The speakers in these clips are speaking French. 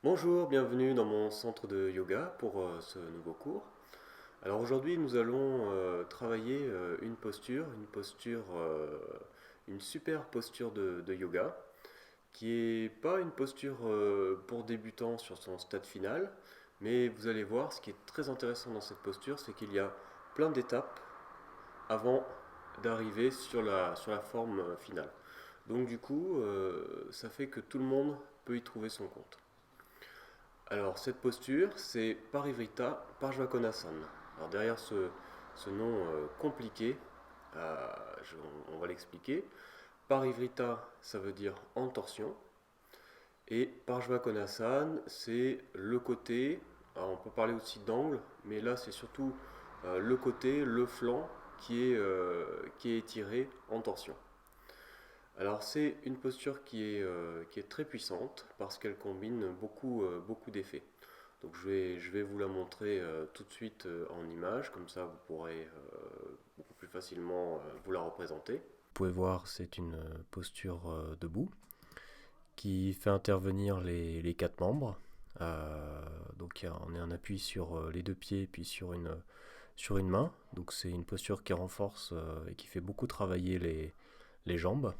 Bonjour, bienvenue dans mon centre de yoga pour ce nouveau cours. Alors aujourd'hui nous allons travailler une super posture de yoga qui est pas une posture pour débutants sur son stade final, mais vous allez voir ce qui est très intéressant dans cette posture, c'est qu'il y a plein d'étapes avant d'arriver sur la forme finale. Donc du coup ça fait que tout le monde peut y trouver son compte. Alors, cette posture, c'est Parivrtta Parshvakonasana. Alors, derrière ce nom compliqué, on va l'expliquer. Parivrtta, ça veut dire en torsion. Et Parshvakonasana, c'est le côté. Alors, on peut parler aussi d'angle, mais là, c'est surtout le côté, le flanc qui est étiré en torsion. Alors c'est une posture qui est très puissante parce qu'elle combine beaucoup d'effets. Donc je vais vous la montrer tout de suite en image, comme ça vous pourrez beaucoup plus facilement vous la représenter. Vous pouvez voir, c'est une posture debout qui fait intervenir les quatre membres. Donc on est en appui sur les deux pieds puis sur une main. Donc c'est une posture qui renforce et qui fait beaucoup travailler les jambes.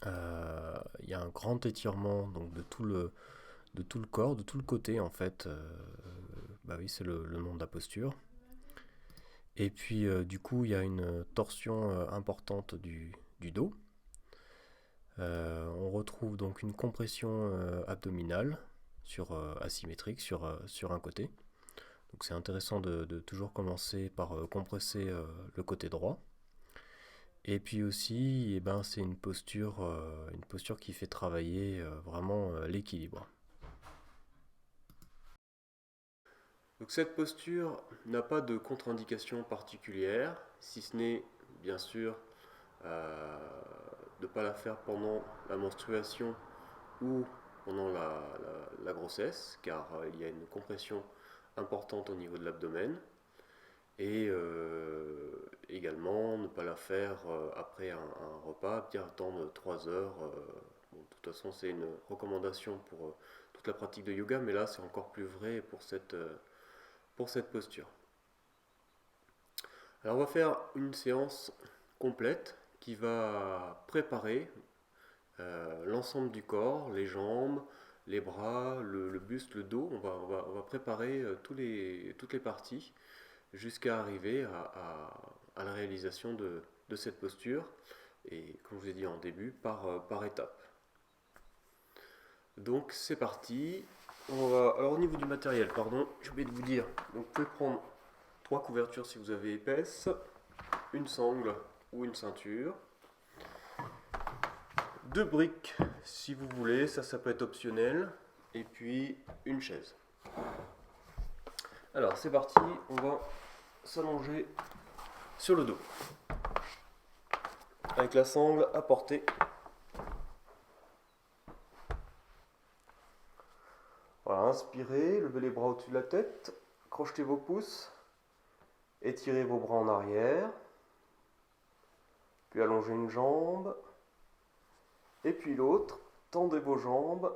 Il y a un grand étirement donc de tout le corps, de tout le côté en fait. Bah oui, c'est le nom de la posture. Et puis du coup, il y a une torsion importante du dos. On retrouve donc une compression abdominale asymétrique sur un côté. Donc c'est intéressant de toujours commencer par compresser le côté droit. Et puis aussi, eh ben, c'est une posture qui fait travailler vraiment l'équilibre. Donc cette posture n'a pas de contre-indication particulière, si ce n'est bien sûr euh, de ne pas la faire pendant la menstruation ou pendant la grossesse, car il y a une compression importante au niveau de l'abdomen. Et également ne pas la faire après un repas, bien attendre 3 heures. Bon, de toute façon, c'est une recommandation pour toute la pratique de yoga, mais là, c'est encore plus vrai pour cette posture. Alors, on va faire une séance complète qui va préparer l'ensemble du corps, les jambes, les bras, le buste, le dos. On va préparer toutes les parties jusqu'à arriver à la réalisation de cette posture, et comme je vous ai dit en début, par étapes. Donc c'est parti. Alors au niveau du matériel, pardon, j'ai oublié de vous dire, donc vous pouvez prendre 3 couvertures si vous avez épaisse, une sangle ou une ceinture, 2 briques si vous voulez, ça peut être optionnel, et puis une chaise. Alors c'est parti, on va s'allonger sur le dos, avec la sangle à portée. Voilà, inspirez, levez les bras au-dessus de la tête, crochetez vos pouces, étirez vos bras en arrière, puis allongez une jambe, et puis l'autre, tendez vos jambes,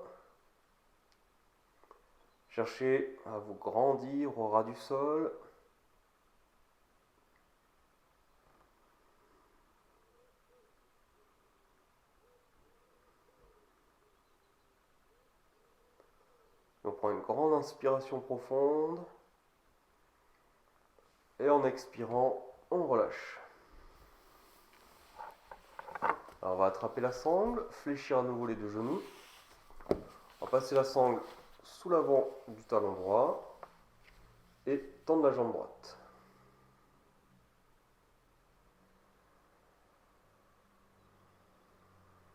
cherchez à vous grandir au ras du sol. On prend une grande inspiration profonde, et en expirant, on relâche. Alors on va attraper la sangle, fléchir à nouveau les deux genoux. On va passer la sangle sous l'avant du talon droit et tendre la jambe droite.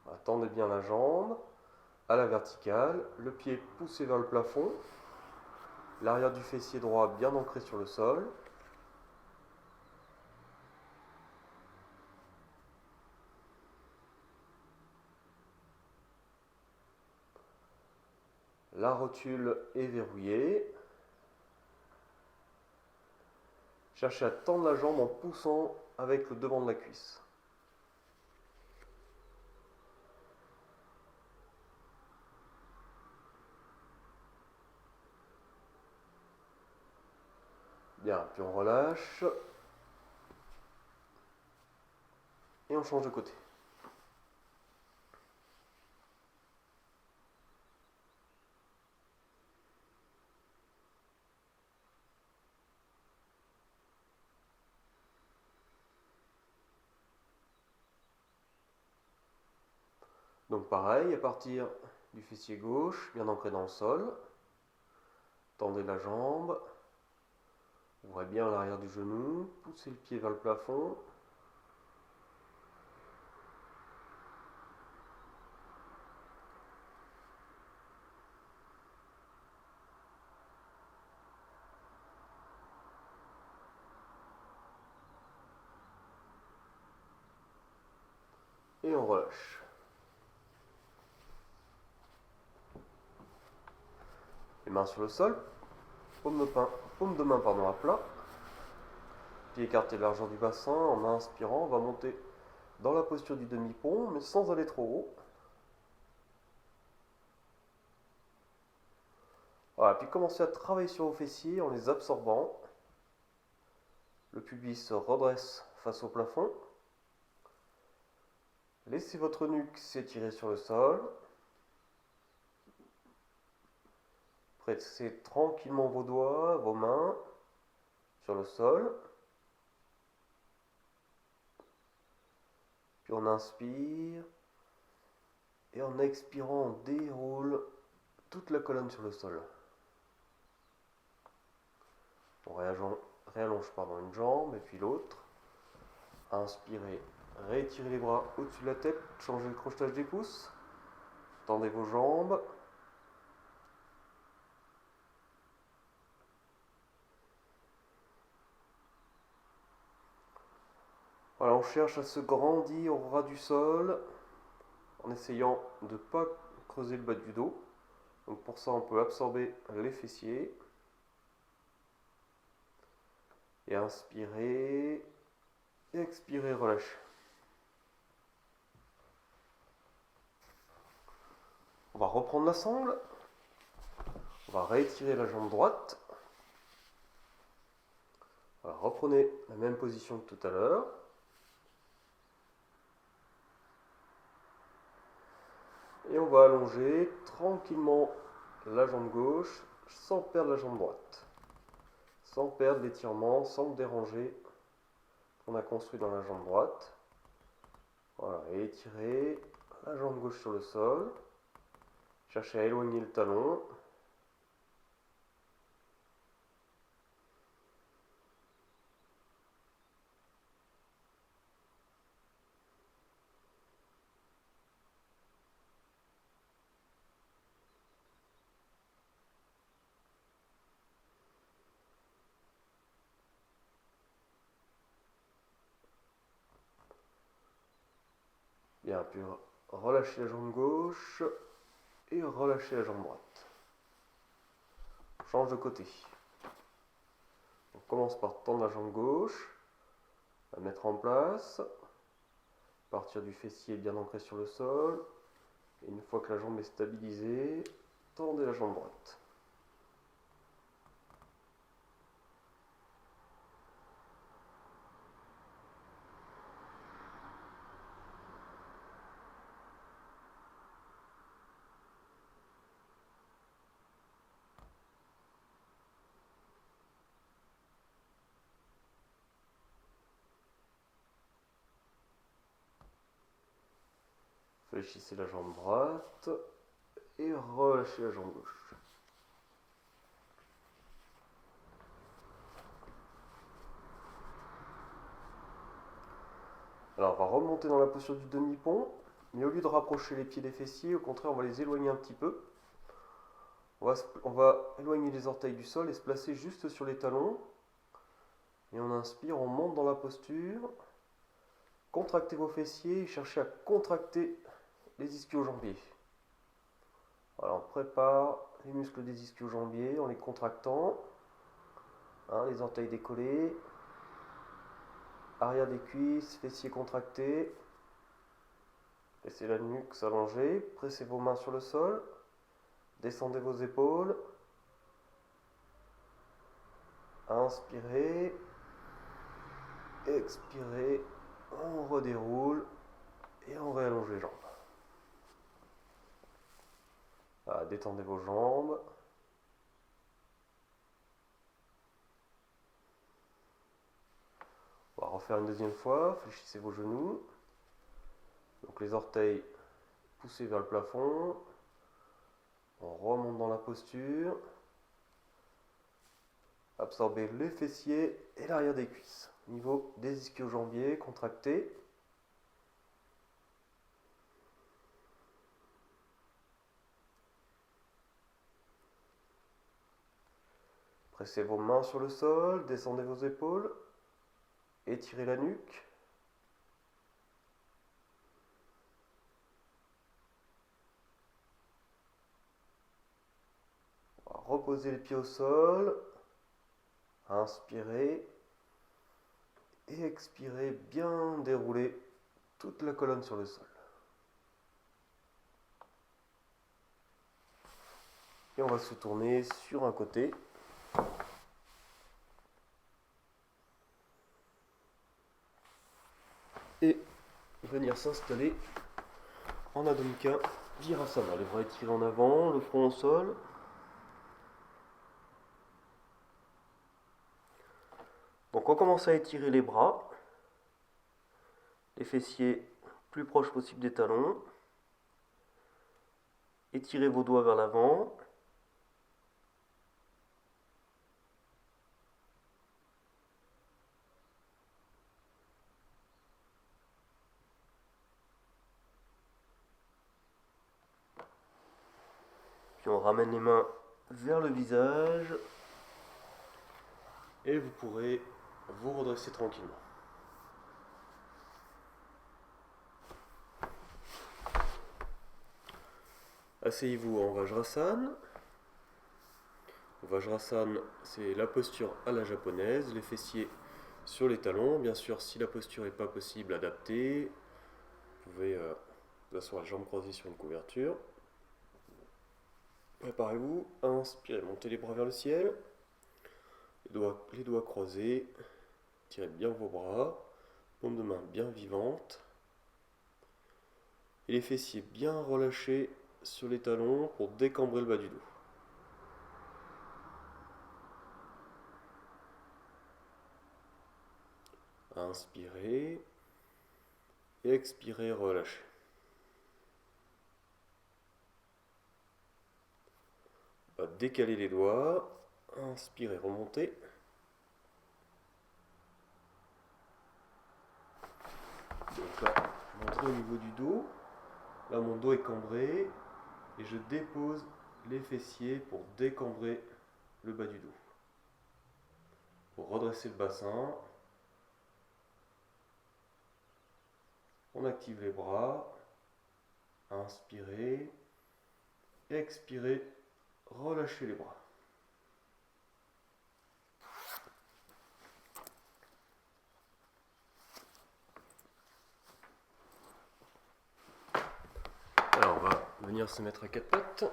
Voilà, tendez bien la jambe à la verticale, le pied poussé vers le plafond, l'arrière du fessier droit bien ancré sur le sol. La rotule est verrouillée. Cherchez à tendre la jambe en poussant avec le devant de la cuisse. Bien, puis on relâche. Et on change de côté. Donc pareil, à partir du fessier gauche, bien ancré dans le sol, tendez la jambe, ouvrez bien l'arrière du genou, poussez le pied vers le plafond. Et on relâche. Les mains sur le sol, paume de main à plat, pied écarté largeur du bassin. En inspirant, on va monter dans la posture du demi-pont, mais sans aller trop haut. Voilà, puis commencez à travailler sur vos fessiers en les absorbant. Le pubis se redresse face au plafond. Laissez votre nuque s'étirer sur le sol. Pressez tranquillement vos doigts, vos mains sur le sol. Puis on inspire. Et en expirant, on déroule toute la colonne sur le sol. On réallonge une jambe et puis l'autre. Inspirez, réétirez les bras au-dessus de la tête, changez le crochetage des pouces. Tendez vos jambes. Voilà, on cherche à se grandir au ras du sol en essayant de ne pas creuser le bas du dos. Donc pour ça, on peut absorber les fessiers. Et inspirer. Et expirer, relâcher. On va reprendre la sangle. On va réétirer la jambe droite. Voilà, reprenez la même position que tout à l'heure. Et on va allonger tranquillement la jambe gauche sans perdre la jambe droite. Sans perdre l'étirement, sans le déranger qu'on a construit dans la jambe droite. Voilà, et étirez la jambe gauche sur le sol. Cherchez à éloigner le talon. Bien, puis relâchez la jambe gauche et relâchez la jambe droite. On change de côté. On commence par tendre la jambe gauche, la mettre en place, partir du fessier bien ancré sur le sol. Et une fois que la jambe est stabilisée, tendez la jambe droite. Fléchissez la jambe droite et relâchez la jambe gauche. Alors on va remonter dans la posture du demi-pont, mais au lieu de rapprocher les pieds des fessiers, au contraire on va les éloigner un petit peu. On va éloigner les orteils du sol et se placer juste sur les talons. Et on inspire, on monte dans la posture. Contractez vos fessiers et cherchez à contracter les ischio-jambiers. Voilà, on prépare les muscles des ischio-jambiers en les contractant. Les orteils décollés. Arrière des cuisses, fessiers contractés. Laissez la nuque s'allonger. Pressez vos mains sur le sol. Descendez vos épaules. Inspirez, expirez, on redéroule et on réallonge les jambes. Voilà, détendez vos jambes. On va refaire une deuxième fois, fléchissez vos genoux. Donc les orteils poussés vers le plafond. On remonte dans la posture. Absorbez les fessiers et l'arrière des cuisses. Niveau des ischio-jambiers, contractés. Pressez vos mains sur le sol, descendez vos épaules. Étirez la nuque. Reposez les pieds au sol. Inspirez. Et expirez, bien dérouler toute la colonne sur le sol. Et on va se tourner sur un côté. Et venir s'installer en Adho Mukha Virasana. Les bras étirés en avant, le front au sol. Donc on commence à étirer les bras, les fessiers plus proches possible des talons. Étirez vos doigts vers l'avant. Puis on ramène les mains vers le visage. Et vous pourrez vous redresser tranquillement. Asseyez-vous en Vajrasana. Vajrasana, c'est la posture à la japonaise, les fessiers sur les talons. Bien sûr, si la posture n'est pas possible, adaptée. Vous pouvez vous asseoir les jambes croisées sur une couverture. Préparez-vous, inspirez, montez les bras vers le ciel. Les doigts croisés. Tirez bien vos bras. Paume de main bien vivante. Et les fessiers bien relâchés sur les talons pour décambrer le bas du dos. Inspirez. Expirez, relâchez. On va décaler les doigts. Inspirez, remontez. Donc là, montrez au niveau du dos. Là, mon dos est cambré. Et je dépose les fessiers pour décambrer le bas du dos. Pour redresser le bassin. On active les bras. Inspirez. Expirez. Relâchez les bras. Alors on va venir se mettre à quatre pattes.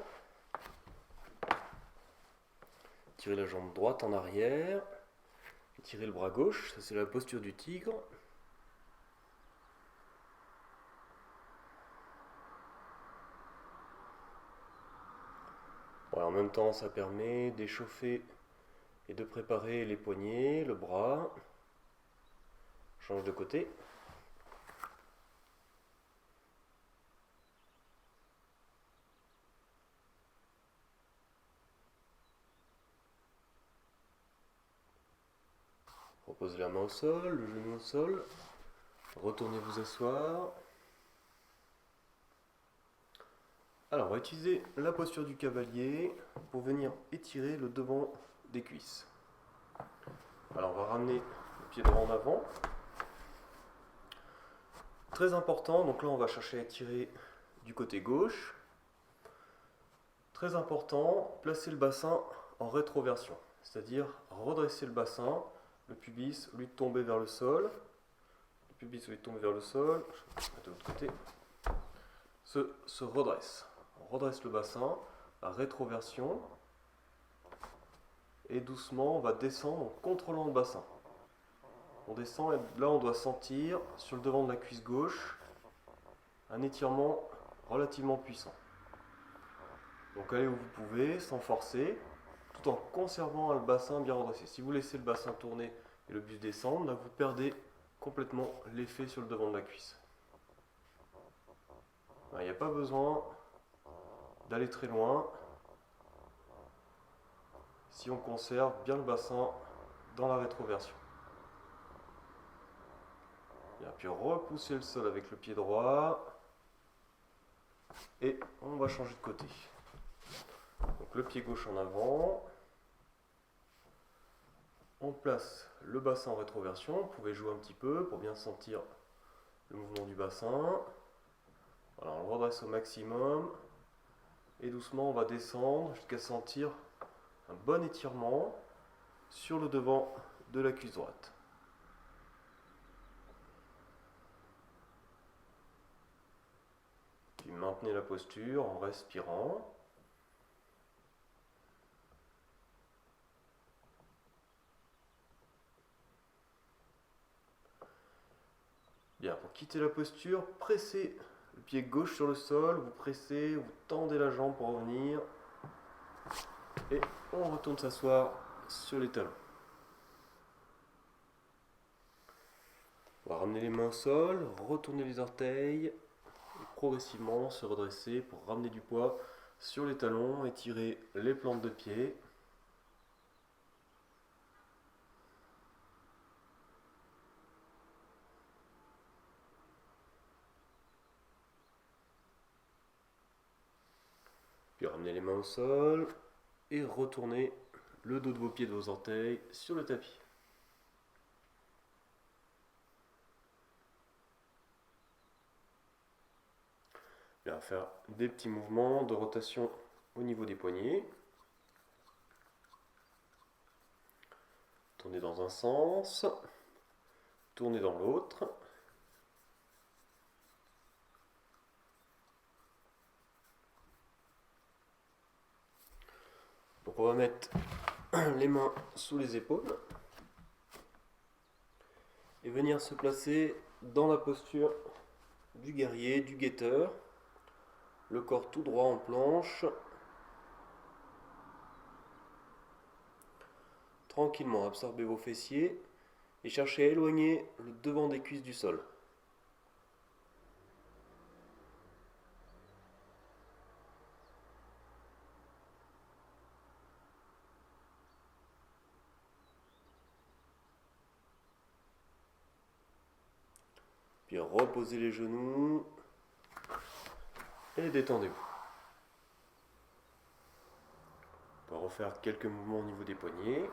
Tirez la jambe droite en arrière. Tirez le bras gauche, ça c'est la posture du tigre. Voilà, en même temps, ça permet d'échauffer et de préparer les poignets, le bras. Change de côté. Reposez la main au sol, le genou au sol. Retournez vous asseoir. Alors, on va utiliser la posture du cavalier pour venir étirer le devant des cuisses. Alors, on va ramener le pied droit en avant. Très important, donc là, on va chercher à étirer du côté gauche. Très important, placer le bassin en rétroversion, c'est-à-dire redresser le bassin, le pubis, au lieu de tomber vers le sol. Le pubis, au lieu de tomber vers le sol, je vais mettre de l'autre côté, se redresse. On redresse le bassin, la rétroversion, et doucement on va descendre en contrôlant le bassin. On descend et là on doit sentir sur le devant de la cuisse gauche un étirement relativement puissant. Donc allez où vous pouvez sans forcer, tout en conservant le bassin bien redressé. Si vous laissez le bassin tourner et le buste descendre, là vous perdez complètement l'effet sur le devant de la cuisse. Il n'y a pas besoin d'aller très loin si on conserve bien le bassin dans la rétroversion. Et puis repousser le sol avec le pied droit et on va changer de côté. Donc le pied gauche en avant, on place le bassin en rétroversion, vous pouvez jouer un petit peu pour bien sentir le mouvement du bassin. Alors on le redresse au maximum et doucement on va descendre jusqu'à sentir un bon étirement sur le devant de la cuisse droite. Puis maintenez la posture en respirant. Bien, pour quitter la posture, pressez le pied gauche sur le sol, vous pressez, vous tendez la jambe pour revenir. Et on retourne s'asseoir sur les talons. On va ramener les mains au sol, retourner les orteils, et progressivement se redresser pour ramener du poids sur les talons, étirer les plantes de pied. Puis ramenez les mains au sol et retournez le dos de vos pieds, de vos orteils sur le tapis. Bien, faire des petits mouvements de rotation au niveau des poignets. Tournez dans un sens, tournez dans l'autre. Donc on va mettre les mains sous les épaules et venir se placer dans la posture du guerrier, du guetteur, le corps tout droit en planche. Tranquillement, absorbez vos fessiers et cherchez à éloigner le devant des cuisses du sol. Puis reposez les genoux et détendez-vous. On va refaire quelques mouvements au niveau des poignets.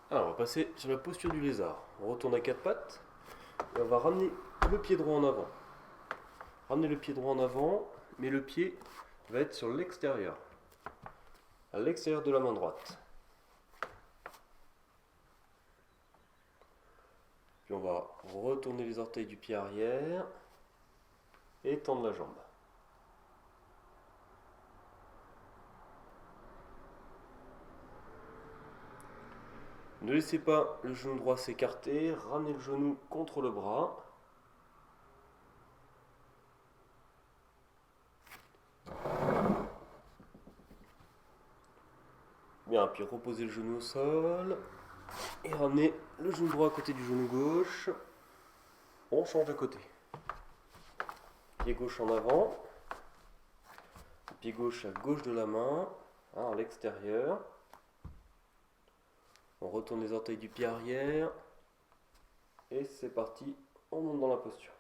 Alors on va passer sur la posture du lézard. On retourne à quatre pattes et on va ramener le pied droit en avant. Ramenez le pied droit en avant, mais le pied va être sur l'extérieur, à l'extérieur de la main droite. Puis on va retourner les orteils du pied arrière et tendre la jambe. Ne laissez pas le genou droit s'écarter, ramenez le genou contre le bras. Bien, puis reposez le genou au sol et ramenez le genou droit à côté du genou gauche. On change de côté. Pied gauche en avant, pied gauche à gauche de la main, à l'extérieur. On retourne les orteils du pied arrière et c'est parti, on monte dans la posture.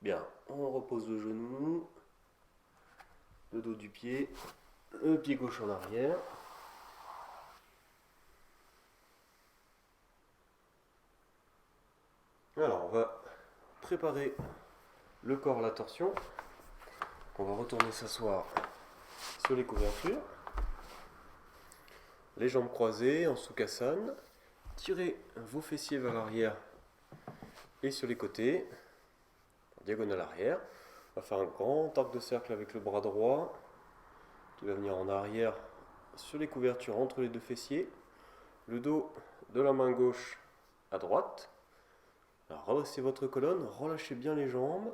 Bien, on repose le genou, le dos du pied, le pied gauche en arrière. Alors, on va préparer le corps à la torsion. On va retourner s'asseoir sur les couvertures. Les jambes croisées en Sukhasana. Tirez vos fessiers vers l'arrière et sur les côtés, en diagonale arrière. On va faire un grand arc de cercle avec le bras droit qui va venir en arrière sur les couvertures entre les deux fessiers. Le dos de la main gauche à droite. Alors, redressez votre colonne, relâchez bien les jambes.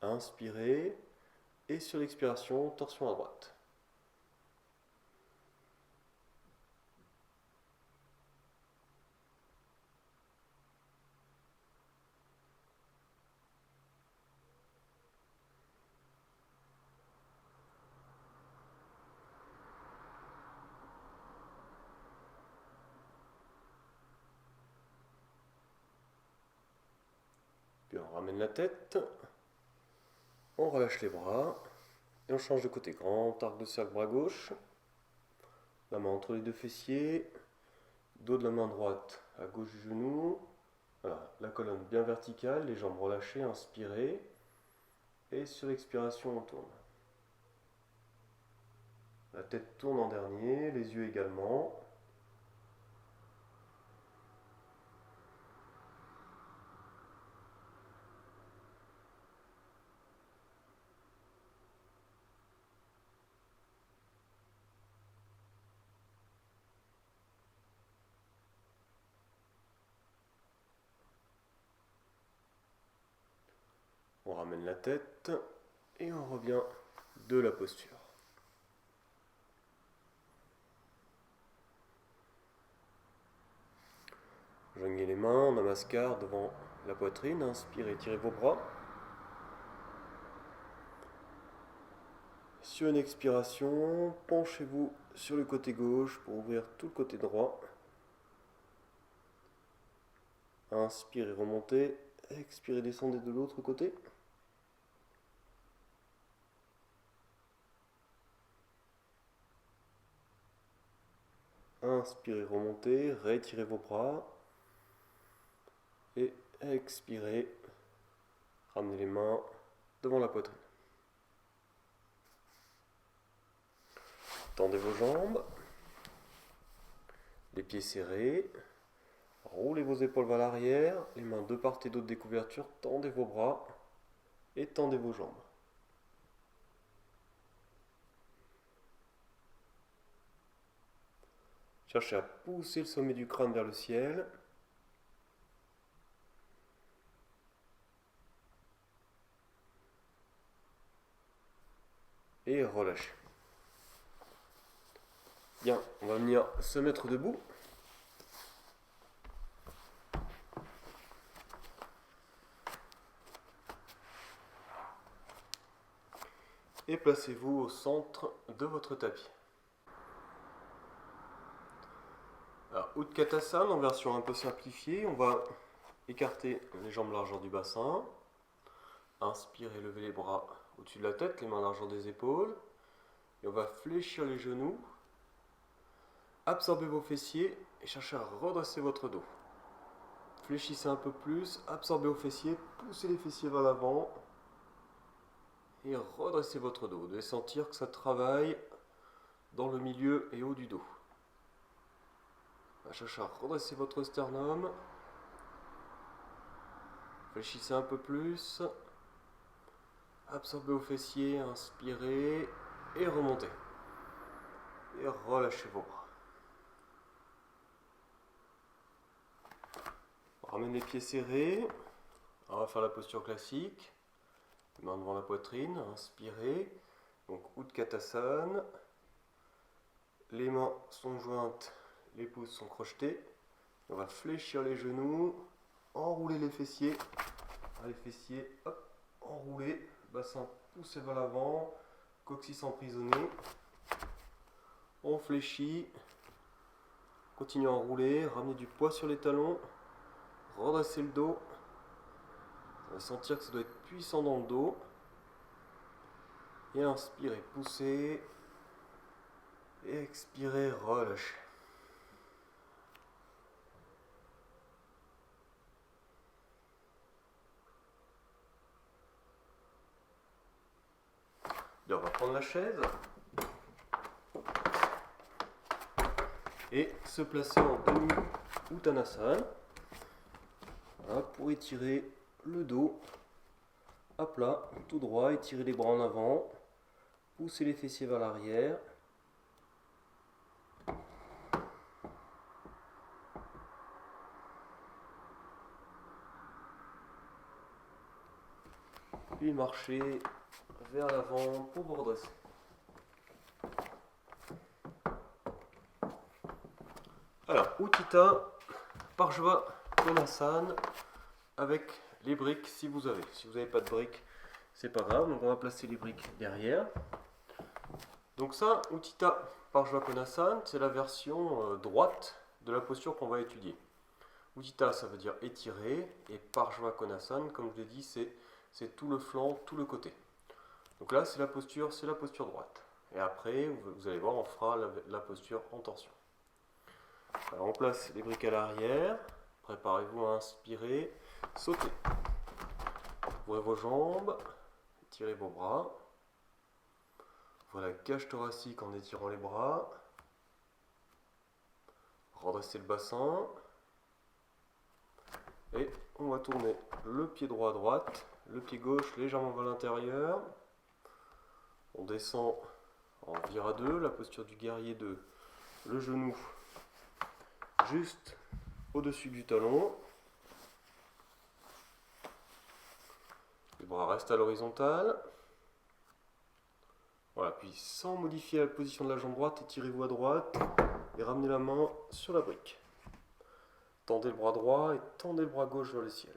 Inspirez et sur l'expiration, torsion à droite. Puis on ramène la tête, on relâche les bras et on change de côté. Grand arc de cercle bras gauche, la main entre les deux fessiers, dos de la main droite à gauche du genou. Voilà, la colonne bien verticale, les jambes relâchées, inspirez et sur l'expiration on tourne. La tête tourne en dernier, les yeux également. On ramène la tête et on revient de la posture. Joignez les mains, namaskar devant la poitrine, inspirez, tirez vos bras. Sur une expiration, penchez-vous sur le côté gauche pour ouvrir tout le côté droit. Inspirez, remontez, expirez, descendez de l'autre côté. Inspirez, remontez, retirez vos bras. Et expirez, ramenez les mains devant la poitrine. Tendez vos jambes, les pieds serrés, roulez vos épaules vers l'arrière, les mains de part et d'autre des couvertures, tendez vos bras et tendez vos jambes. Cherchez à pousser le sommet du crâne vers le ciel. Et relâchez. Bien, on va venir se mettre debout. Et placez-vous au centre de votre tapis. Alors, Utkatasana en version un peu simplifiée, on va écarter les jambes largeur du bassin. Inspirez, levez les bras au-dessus de la tête, les mains largeur des épaules. Et on va fléchir les genoux. Absorbez vos fessiers et cherchez à redresser votre dos. Fléchissez un peu plus, absorbez vos fessiers, poussez les fessiers vers l'avant. Et redressez votre dos. Vous devez sentir que ça travaille dans le milieu et haut du dos. Cherchez à redresser votre sternum. Fléchissez un peu plus. Absorbez vos fessiers, inspirez et remontez. Et relâchez vos bras. On ramène les pieds serrés. On va faire la posture classique. Les mains devant la poitrine, inspirez. Donc Utkatasana. Les mains sont jointes, les pouces sont crochetés. On va fléchir les genoux, enrouler les fessiers. Les fessiers, hop, enroulés, bassin poussé vers l'avant, coccyx emprisonné. On fléchit, continuez à enrouler, ramenez du poids sur les talons, redressez le dos. On va sentir que ça doit être puissant dans le dos. Et inspirez, poussez. Et expirez, relâchez. Là, on va prendre la chaise et se placer en demi-uttanasana. Voilà, pour étirer le dos à plat, tout droit, étirer les bras en avant, pousser les fessiers vers l'arrière. Puis marcher vers l'avant pour vous redresser. Alors, Utthita Parshva Konasana avec les briques si vous avez. Si vous n'avez pas de briques, c'est pas grave. Donc on va placer les briques derrière. Donc ça, Utthita Parshva Konasana, c'est la version droite de la posture qu'on va étudier. Utthita, ça veut dire étirer, et Parshva Konasana, comme je l'ai dit, c'est tout le flanc, tout le côté. Donc là, c'est la posture droite. Et après, vous allez voir, on fera la posture en torsion. Alors, on place les briques à l'arrière. Préparez-vous à inspirer. Sautez. Ouvrez vos jambes. Étirez vos bras. Ouvrez la cage thoracique en étirant les bras. Redressez le bassin. Et on va tourner le pied droit à droite, le pied gauche légèrement vers l'intérieur. On descend en vire à deux, la posture du guerrier 2. Le genou juste au-dessus du talon. Les bras restent à l'horizontale. Voilà, puis sans modifier la position de la jambe droite, étirez-vous à droite et ramenez la main sur la brique. Tendez le bras droit et tendez le bras gauche vers le ciel.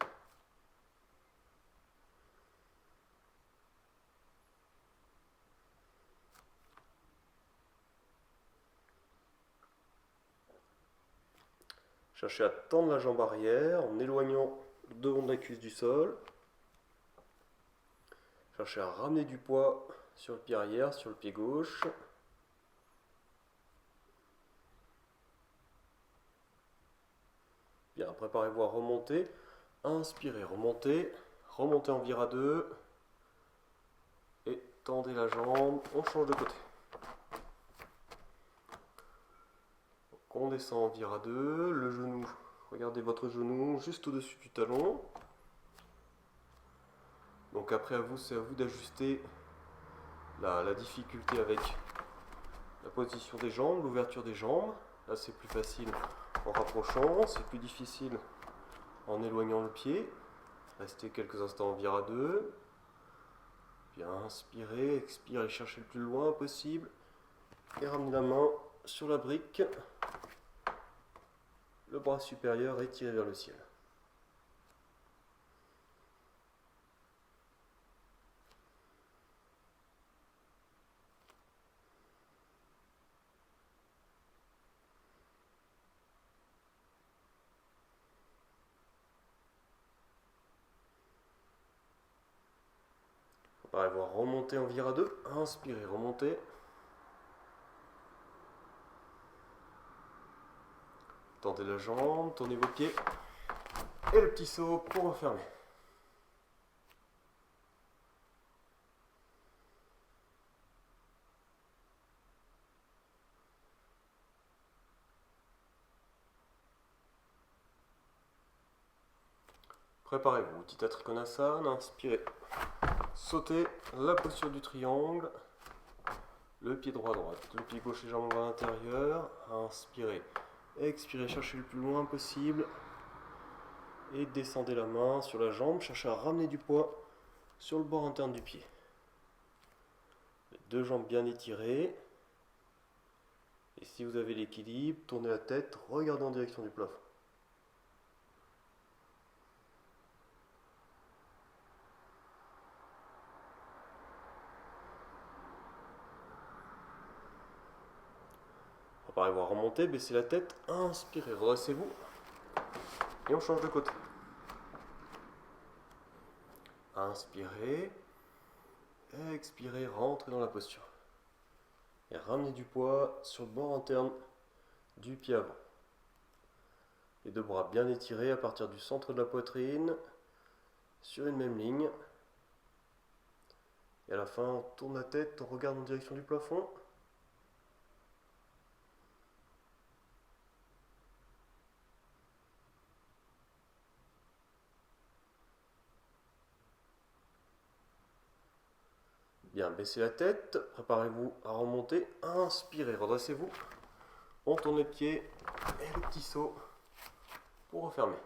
Cherchez à tendre la jambe arrière en éloignant le devant de la cuisse du sol. Cherchez à ramener du poids sur le pied arrière, sur le pied gauche. Bien, préparez-vous à remonter. Inspirez, remontez. Remontez en vire à deux. Et tendez la jambe. On change de côté. Donc on descend en vire à deux. Le genou, regardez votre genou juste au-dessus du talon. Donc après, c'est à vous d'ajuster la difficulté avec la position des jambes, l'ouverture des jambes. Là, c'est plus facile en rapprochant, c'est plus difficile en éloignant le pied. Restez quelques instants en vire à deux. Bien, inspirez, expirez, cherchez le plus loin possible. Et ramenez la main sur la brique. Le bras supérieur étiré vers le ciel. Préparez-vous à remonter en vire à deux. Inspirez, remontez. Tendez la jambe, tournez vos pieds. Et le petit saut pour refermer. Préparez-vous, Utthita Trikonasana, inspirez. Sautez, la posture du triangle. Le pied droit à droite, le pied gauche légèrement vers l'intérieur. Inspirez. Expirez, cherchez le plus loin possible. Et descendez la main sur la jambe. Cherchez à ramener du poids sur le bord interne du pied. Les deux jambes bien étirées. Et si vous avez l'équilibre, tournez la tête, regardez en direction du plafond. Préparez-vous à remonter, baissez la tête, inspirez, redressez-vous. Et on change de côté. Inspirez, expirez, rentrez dans la posture. Et ramenez du poids sur le bord interne du pied avant. Les deux bras bien étirés à partir du centre de la poitrine, sur une même ligne. Et à la fin, on tourne la tête, on regarde en direction du plafond. Bien, baissez la tête, préparez-vous à remonter, inspirez, redressez-vous. On tourne les pieds et le petit saut pour refermer.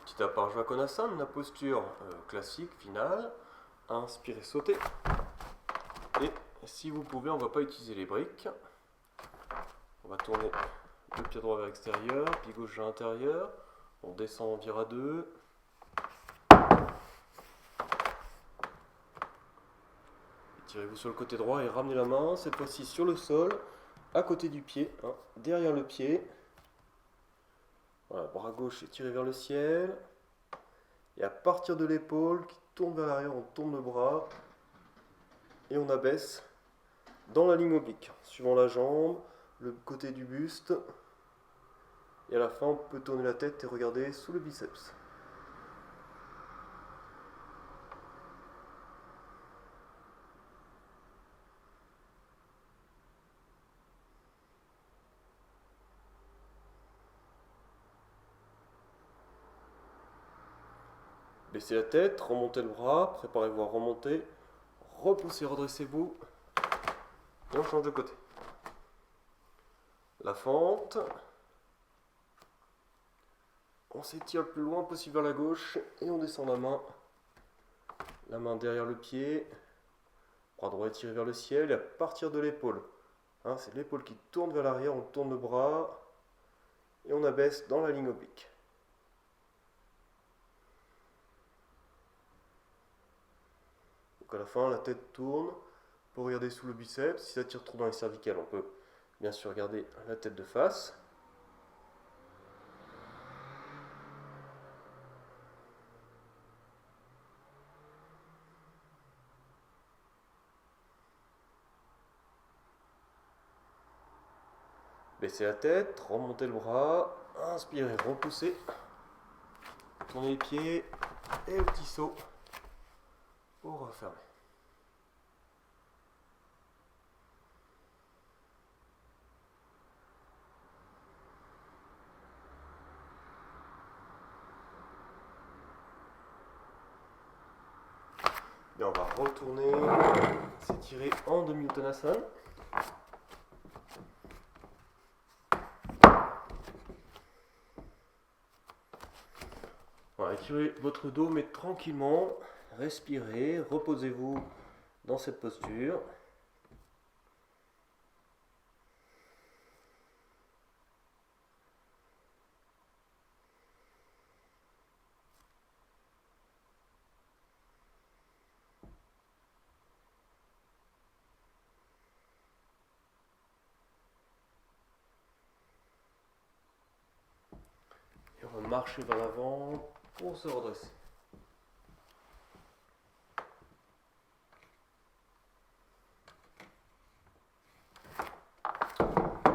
Petit à part Jvakonasana, la posture classique, finale. Inspirez, sautez. Et si vous pouvez, on ne va pas utiliser les briques. On va tourner le pied droit vers l'extérieur, pied gauche vers l'intérieur. On descend, on vire à deux. Tirez-vous sur le côté droit et ramenez la main, cette fois-ci sur le sol, à côté du pied, derrière le pied. Voilà, bras gauche étiré vers le ciel. Et à partir de l'épaule qui tourne vers l'arrière, on tourne le bras et on abaisse dans la ligne oblique, suivant la jambe, le côté du buste. Et à la fin, on peut tourner la tête et regarder sous le biceps. Baissez la tête, remontez le bras, préparez-vous à remonter, repoussez, redressez-vous, et on change de côté. La fente, on s'étire le plus loin possible vers la gauche, et on descend la main derrière le pied, bras droit étiré vers le ciel, et à partir de l'épaule, c'est l'épaule qui tourne vers l'arrière, on tourne le bras, et on abaisse dans la ligne oblique. Donc à la fin, la tête tourne pour regarder sous le biceps. Si ça tire trop dans les cervicales, on peut bien sûr garder la tête de face. Baissez la tête, remontez le bras, inspirez, repoussez, tournez les pieds et le petit saut pour refermer. Et on va retourner, s'étirer en demi-uttanasana. Voilà, étirez votre dos, mais tranquillement, respirez, reposez-vous dans cette posture. Et on va marcher vers l'avant pour se redresser.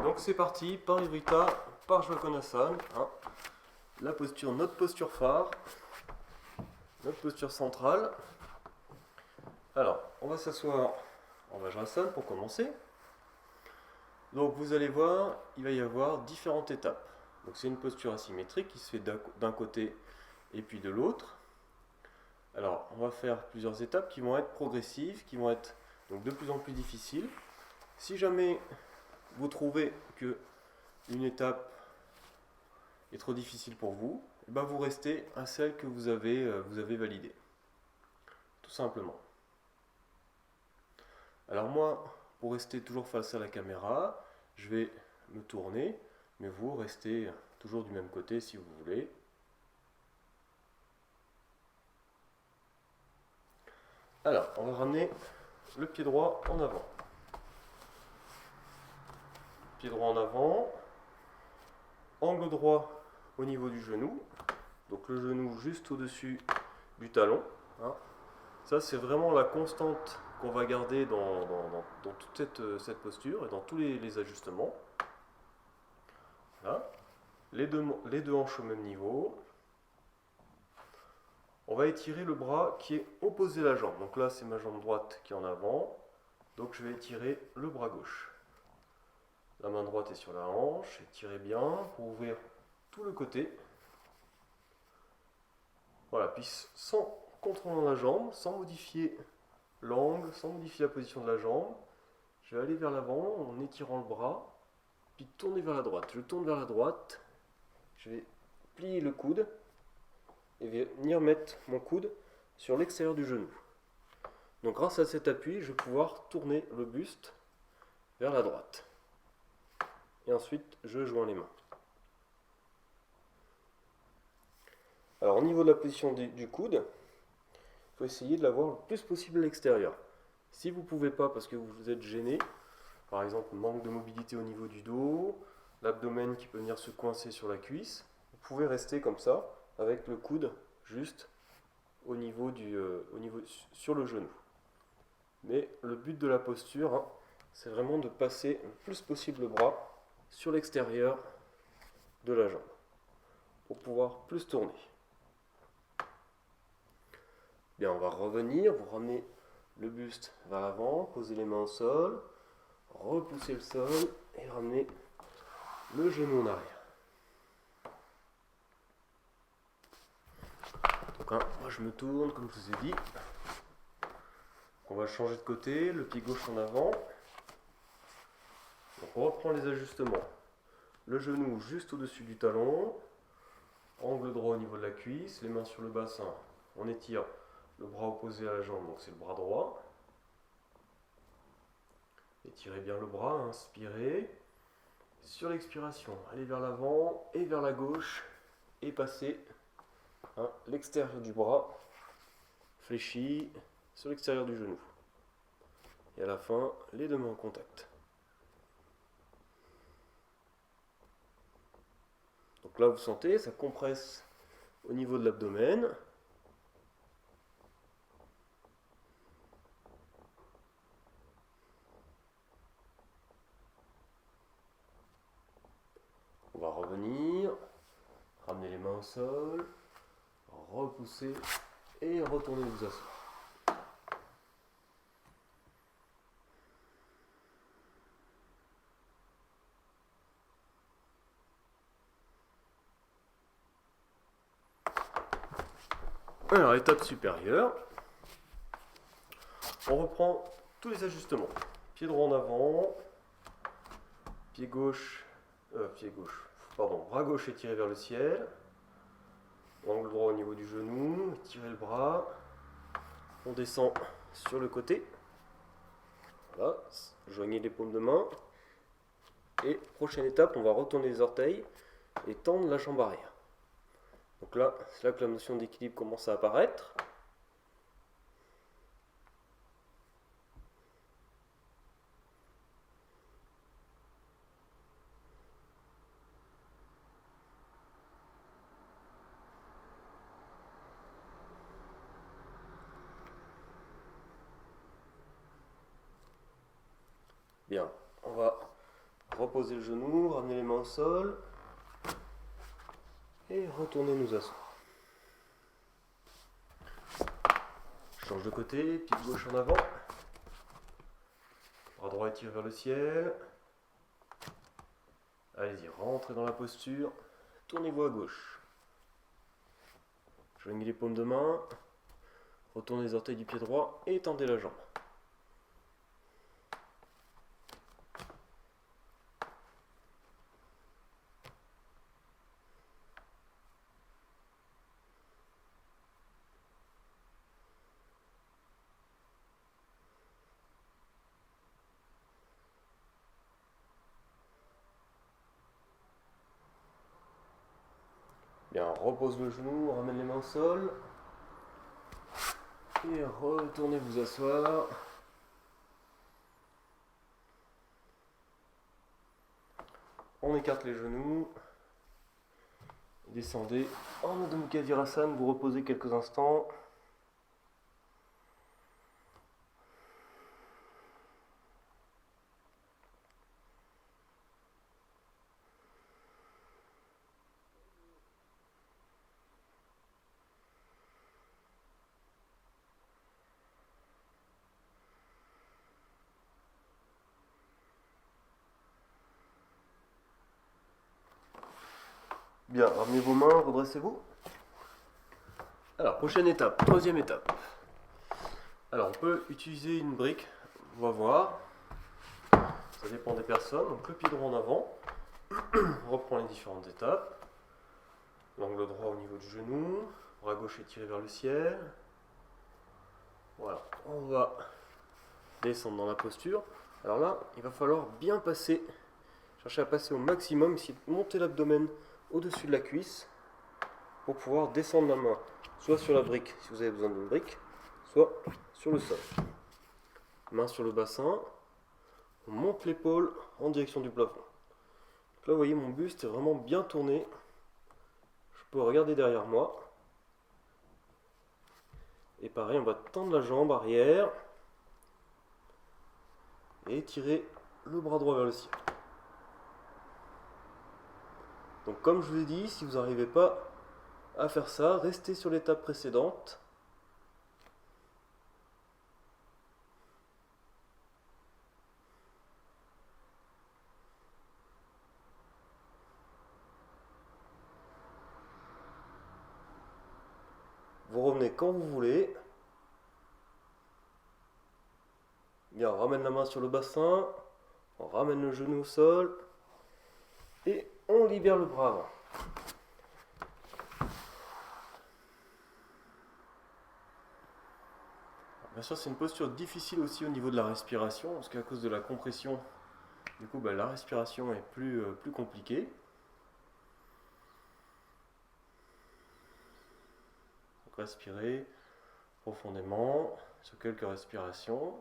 Donc c'est parti, Parivrtta, par Jvakonasana, la posture, notre posture phare, notre posture centrale. Alors, on va s'asseoir en Vajrasana pour commencer. Donc vous allez voir, il va y avoir différentes étapes. Donc c'est une posture asymétrique qui se fait d'un côté et puis de l'autre. Alors on va faire plusieurs étapes qui vont être progressives, qui vont être donc de plus en plus difficiles. Si jamais vous trouvez que une étape est trop difficile pour vous, vous restez à celle que vous avez validée. Tout simplement. Alors moi, pour rester toujours face à la caméra, je vais me tourner, mais vous restez toujours du même côté si vous voulez. Alors, on va ramener le pied droit en avant. Pied droit en avant, angle droit au niveau du genou, Donc le genou juste au-dessus du talon. Hein. Ça, c'est vraiment la constante qu'on va garder dans toute cette posture et dans tous les ajustements. Voilà. Les deux hanches au même niveau. On va étirer le bras qui est opposé à la jambe. Donc là, c'est ma jambe droite qui est en avant. Donc je vais étirer le bras gauche. La main droite est sur la hanche. Étirez bien pour ouvrir tout le côté. Voilà, puis sans contrôler la jambe, sans modifier l'angle, sans modifier la position de la jambe, je vais aller vers l'avant en étirant le bras, puis tourner vers la droite. Je tourne vers la droite, je vais plier le coude et venir mettre mon coude sur l'extérieur du genou. Donc grâce à cet appui, je vais pouvoir tourner le buste vers la droite. Et ensuite, je joins les mains. Alors au niveau de la position du coude, il faut essayer de l'avoir le plus possible à l'extérieur. Si vous ne pouvez pas parce que vous êtes gêné, par exemple manque de mobilité au niveau du dos, l'abdomen qui peut venir se coincer sur la cuisse, vous pouvez rester comme ça avec le coude juste au niveau sur le genou. Mais le but de la posture, hein, c'est vraiment de passer le plus possible le bras sur l'extérieur de la jambe pour pouvoir plus tourner. Bien, on va revenir, vous ramenez le buste vers l'avant, posez les mains au sol, repoussez le sol et ramenez le genou en arrière. Donc, hein, moi je me tourne comme je vous ai dit. On va changer de côté, le pied gauche en avant. Donc on reprend les ajustements. Le genou juste au-dessus du talon, angle droit au niveau de la cuisse, les mains sur le bassin. On étire le bras opposé à la jambe, donc c'est le bras droit. Étirez bien le bras, inspirez. Sur l'expiration, allez vers l'avant et vers la gauche et passez l'extérieur du bras fléchi sur l'extérieur du genou. Et à la fin, les deux mains en contact. Donc là, vous sentez, ça compresse au niveau de l'abdomen. On va revenir, ramener les mains au sol, repousser et retourner vous asseoir. Alors, étape supérieure, on reprend tous les ajustements. Pied droit en avant, bras gauche étiré vers le ciel, angle droit au niveau du genou, étirez le bras, on descend sur le côté, voilà, joignez les paumes de main, et prochaine étape, on va retourner les orteils et tendre la jambe arrière. Donc là, c'est là que la notion d'équilibre commence à apparaître. Bien, on va reposer le genou, ramener les mains au sol et retourner nous asseoir. Change de côté, pied gauche en avant, bras droit étiré vers le ciel. Allez-y, rentrez dans la posture, tournez-vous à gauche. Joignez les paumes de main, retournez les orteils du pied droit et tendez la jambe. Bien, repose le genou, ramène les mains au sol. Et retournez vous asseoir. On écarte les genoux. Descendez en Adho Mukha Virasana, vous reposez quelques instants. Bien, ramenez vos mains, redressez-vous. Alors, prochaine étape, troisième étape. Alors, on peut utiliser une brique, on va voir. Ça dépend des personnes. Donc, le pied droit en avant. On reprend les différentes étapes. L'angle droit au niveau du genou. Bras gauche étiré vers le ciel. Voilà, on va descendre dans la posture. Alors là, il va falloir bien passer, chercher à passer au maximum, essayer de monter l'abdomen au-dessus de la cuisse pour pouvoir descendre la main, soit sur la brique si vous avez besoin d'une brique, soit sur le sol. Main sur le bassin, on monte l'épaule en direction du plafond. Donc là, vous voyez, mon buste est vraiment bien tourné. Je peux regarder derrière moi. Et pareil, on va tendre la jambe arrière et étirer le bras droit vers le ciel. Donc comme je vous l'ai dit, si vous n'arrivez pas à faire ça, restez sur l'étape précédente. Vous revenez quand vous voulez. Bien, on ramène la main sur le bassin, on ramène le genou au sol et on libère le bras avant. Bien sûr, c'est une posture difficile aussi au niveau de la respiration, parce qu'à cause de la compression, du coup, la respiration est plus compliquée. Donc, respirez profondément sur quelques respirations.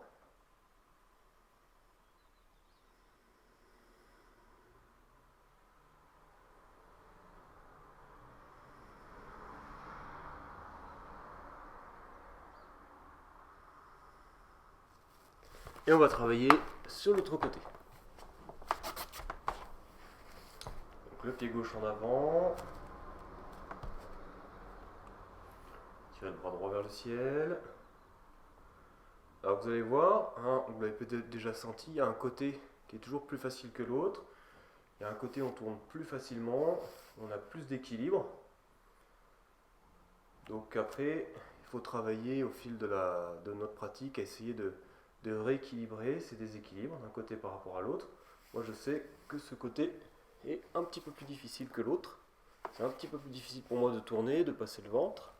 Et on va travailler sur l'autre côté. Donc le pied gauche en avant. Tirez le bras droit vers le ciel. Alors vous allez voir, hein, vous l'avez peut-être déjà senti, il y a un côté qui est toujours plus facile que l'autre. Il y a un côté où on tourne plus facilement, on a plus d'équilibre. Donc après, il faut travailler au fil de notre pratique à essayer de rééquilibrer ces déséquilibres d'un côté par rapport à l'autre. Moi je sais que ce côté est un petit peu plus difficile que l'autre. C'est un petit peu plus difficile pour moi de tourner, de passer le ventre.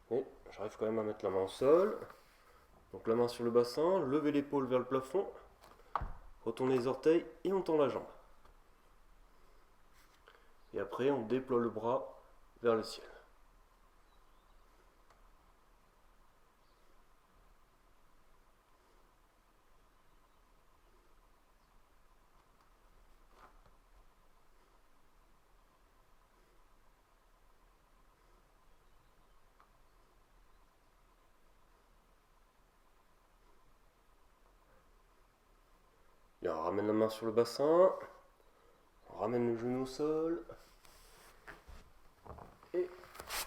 Mais j'arrive quand même à mettre la main au sol. Donc la main sur le bassin, levez l'épaule vers le plafond, retournez les orteils et on tend la jambe. Et après on déploie le bras vers le ciel. Et on ramène la main sur le bassin, on ramène le genou au sol, et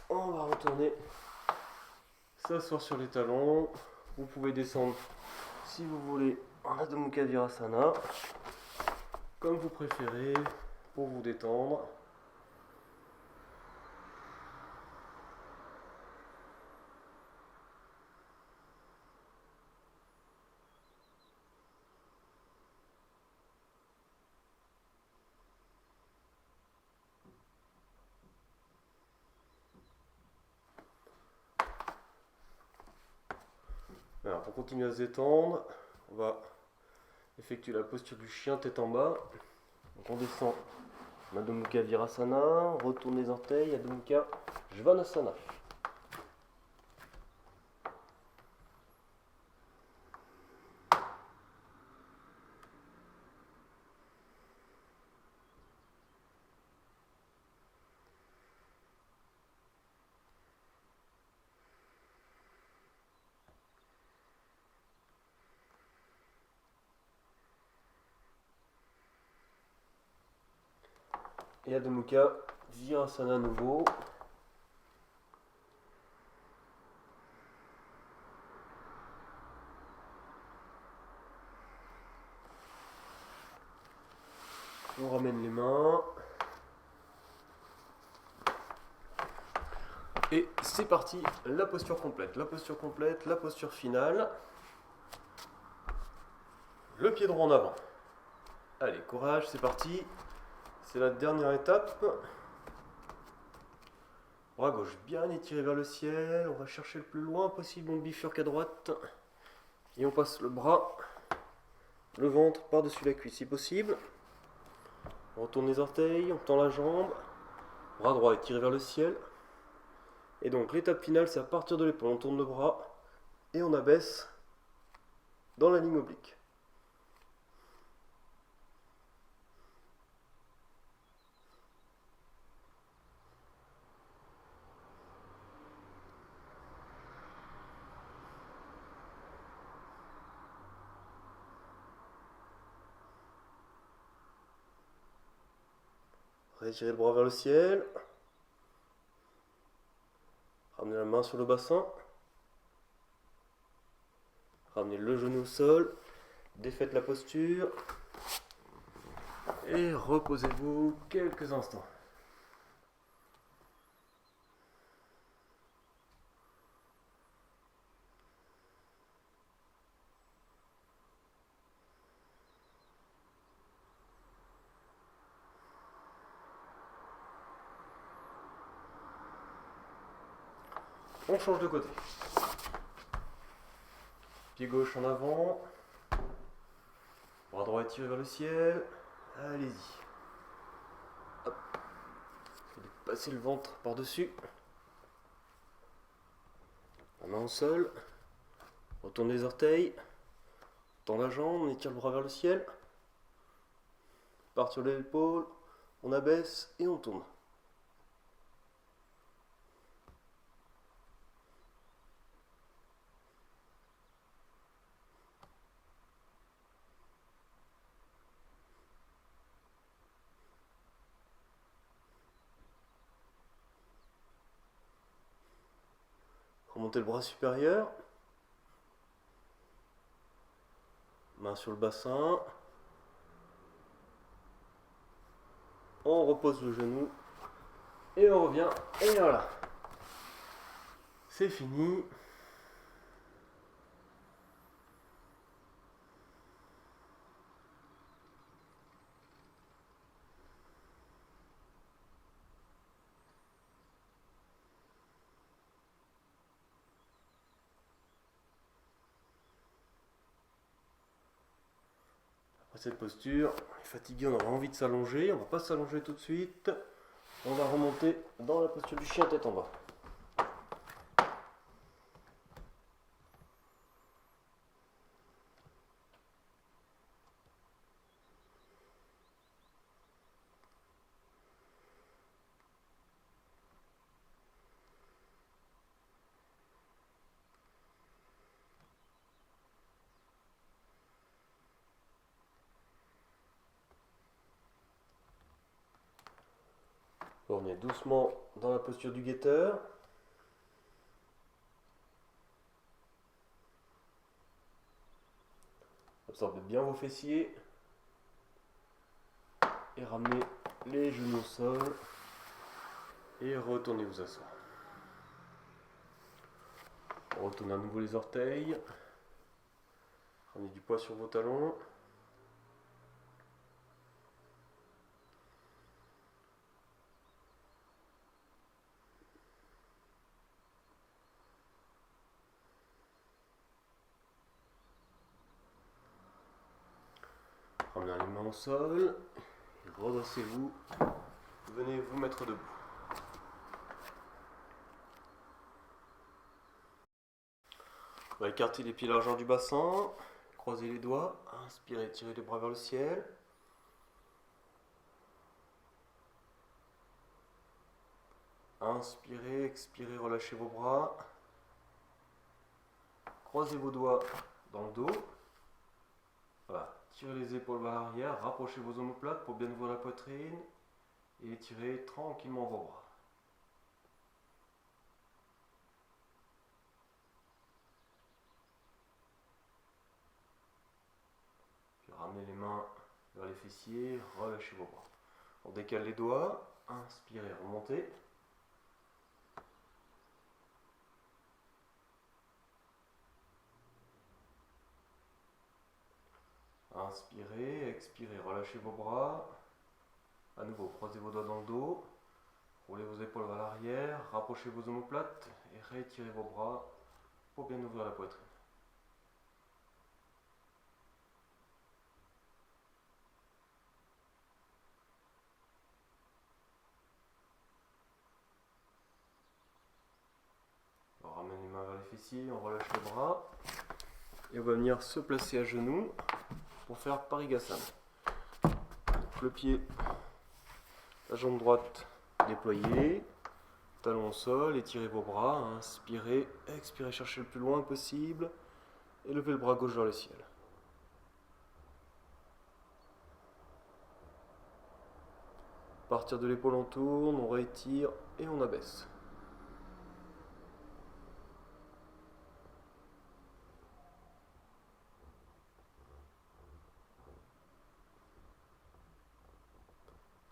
on va retourner s'asseoir sur les talons. Vous pouvez descendre si vous voulez en Adho Mukha Virasana, comme vous préférez, pour vous détendre. Alors, pour continuer à se détendre, on va effectuer la posture du chien tête en bas. Donc on descend Adho Mukha Virasana, on retourne les orteils, Adho Mukha Svanasana. Et Adho Mukha, Virasana à nouveau. On ramène les mains. Et c'est parti, la posture complète, la posture finale. Le pied droit en avant. Allez, courage, c'est parti. C'est la dernière étape. Bras gauche bien étiré vers le ciel. On va chercher le plus loin possible, on bifurque à droite. Et on passe le bras, le ventre par-dessus la cuisse si possible. On retourne les orteils, on tend la jambe. Bras droit étiré vers le ciel. Et donc l'étape finale, c'est à partir de l'épaule, on tourne le bras et on abaisse dans la ligne oblique. Retirez le bras vers le ciel. Ramenez la main sur le bassin. Ramenez le genou au sol. Défaites la posture. Et reposez-vous quelques instants. On change de côté. Pied gauche en avant. Bras droit étiré vers le ciel. Allez-y. Hop. Passez le ventre par-dessus. La main au sol. Retourne les orteils. Tend la jambe, on étire le bras vers le ciel. Part sur l'épaule. On abaisse et on tourne. Remontez le bras supérieur. Main sur le bassin. On repose le genou. Et on revient. Et voilà. C'est fini. Cette posture, on est fatigué, on aura envie de s'allonger, on va pas s'allonger tout de suite, on va remonter dans la posture du chien tête en bas. On est doucement dans la posture du guetteur. Absorbez bien vos fessiers. Et ramenez les genoux au sol. Et retournez vous asseoir. On retourne à nouveau les orteils. Ramenez du poids sur vos talons. Ramenez les mains au sol. Redressez-vous. Venez vous mettre debout. On va écarter les pieds largeur du bassin. Croisez les doigts. Inspirez, tirez les bras vers le ciel. Inspirez, expirez, relâchez vos bras. Croisez vos doigts dans le dos. Voilà. Tirez les épaules vers l'arrière. Rapprochez vos omoplates pour bien ouvrir la poitrine. et étirez tranquillement vos bras. Puis ramenez les mains vers les fessiers, relâchez vos bras. On décale les doigts, inspirez, remontez. Inspirez, expirez, relâchez vos bras. À nouveau, croisez vos doigts dans le dos. Roulez vos épaules vers l'arrière, rapprochez vos omoplates et réétirez vos bras pour bien ouvrir la poitrine. On ramène les mains vers les fessiers, on relâche les bras et on va venir se placer à genoux pour faire Parigasana. Le pied, la jambe droite déployée, talon au sol, étirez vos bras, inspirez, expirez, cherchez le plus loin possible et levez le bras gauche vers le ciel. À partir de l'épaule on tourne, on réétire et on abaisse.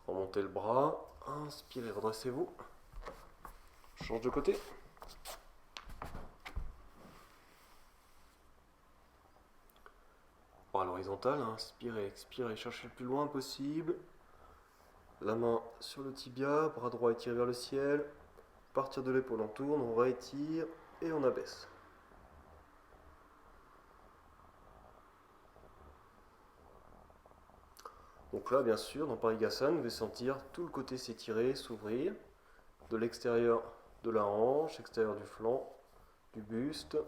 Remontez le bras, inspirez, redressez-vous. Change de côté. Bras à l'horizontale, inspirez, expirez, cherchez le plus loin possible. La main sur le tibia, bras droit étiré vers le ciel. À partir de l'épaule on tourne, on réétire et on abaisse. Donc là, bien sûr, dans Parigasana, vous allez sentir tout le côté s'étirer, s'ouvrir, de l'extérieur de la hanche, extérieur du flanc, du buste.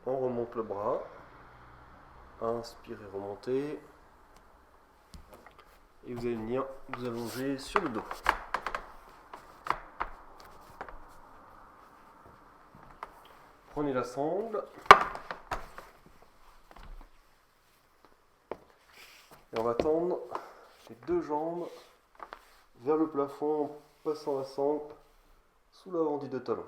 On remonte le bras, inspirez, remontez, et vous allez venir vous allonger sur le dos. Prenez la sangle. Et on va tendre les deux jambes vers le plafond en passant la sangle sous l'avant des deux talons.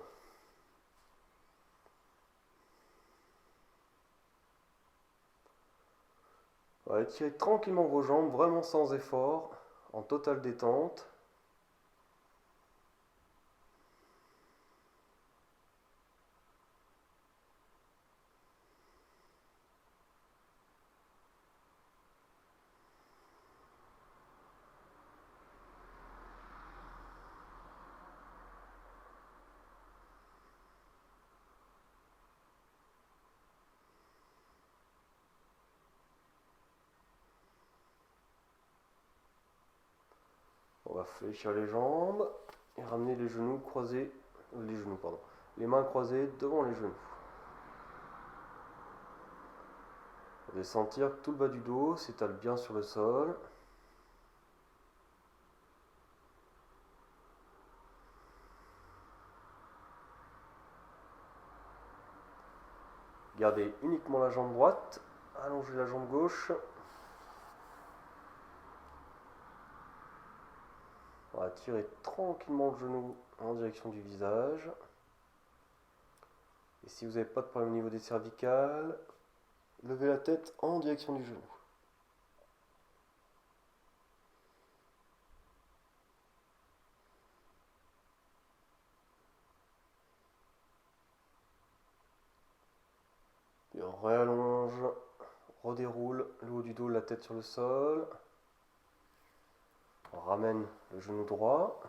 On va étirer tranquillement vos jambes, vraiment sans effort, en totale détente. On va fléchir les jambes et ramener les genoux croisés, les mains croisées devant les genoux. Vous allez sentir que tout le bas du dos s'étale bien sur le sol. Gardez uniquement la jambe droite, allongez la jambe gauche. On va tirer tranquillement le genou en direction du visage. Et si vous n'avez pas de problème au niveau des cervicales, levez la tête en direction du genou. Et on réallonge, redéroule le haut du dos, la tête sur le sol. On ramène le genou droit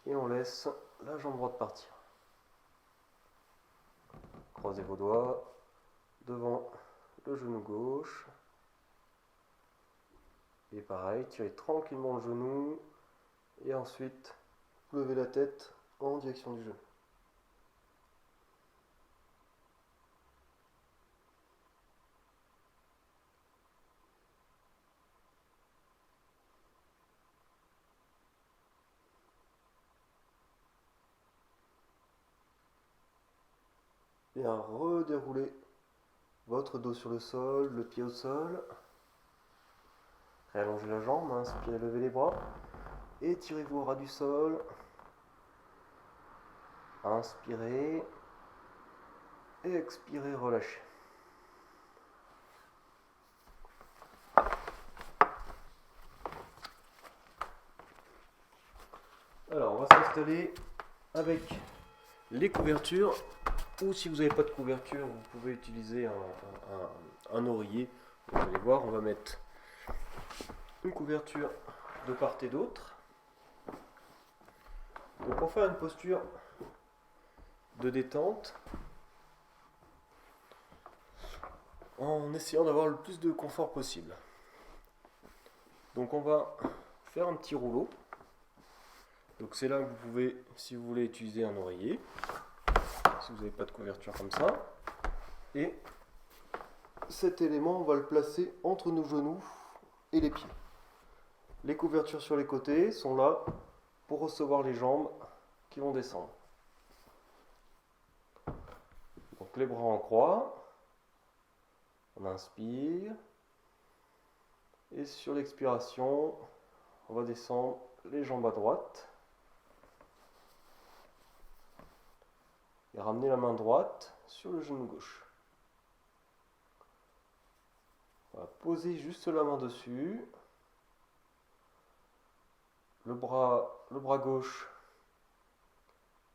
et on laisse la jambe droite partir. Croisez vos doigts devant le genou gauche. Et pareil, tirez tranquillement le genou et ensuite levez la tête en direction du genou. Bien redérouler votre dos sur le sol, le pied au sol. Réallongez la jambe, inspirez, levez les bras. Étirez-vous au ras du sol. Inspirez. Et expirez, relâchez. Alors, on va s'installer avec les couvertures. Ou si vous n'avez pas de couverture, vous pouvez utiliser un oreiller. Vous allez voir, on va mettre une couverture de part et d'autre. Donc on fait une posture de détente en essayant d'avoir le plus de confort possible. Donc on va faire un petit rouleau. Donc c'est là que vous pouvez, si vous voulez, utiliser un oreiller, si vous n'avez pas de couverture comme ça. Et cet élément, on va le placer entre nos genoux et les pieds. Les couvertures sur les côtés sont là pour recevoir les jambes qui vont descendre. Donc les bras en croix, on inspire, et sur l'expiration, on va descendre les jambes à droite, et ramener la main droite sur le genou gauche. On va poser juste la main dessus, le bras gauche